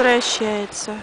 возвращается.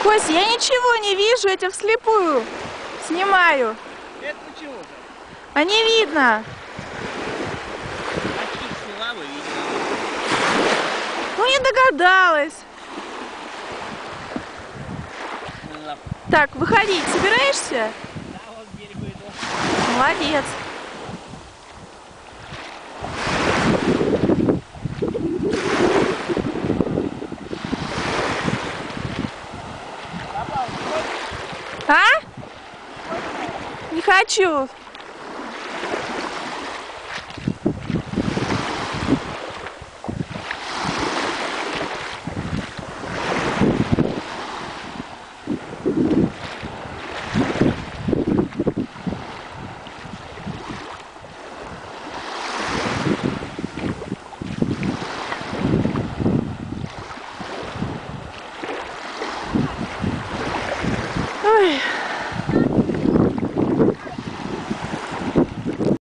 Кость, я ничего не вижу, я тебя вслепую снимаю. Это чего же? А не видно. Очки сняла, вы видели? Ну не догадалась. Так, выходить собираешься? Да, вот к берегу иду. Молодец. А? Не хочу. Ой.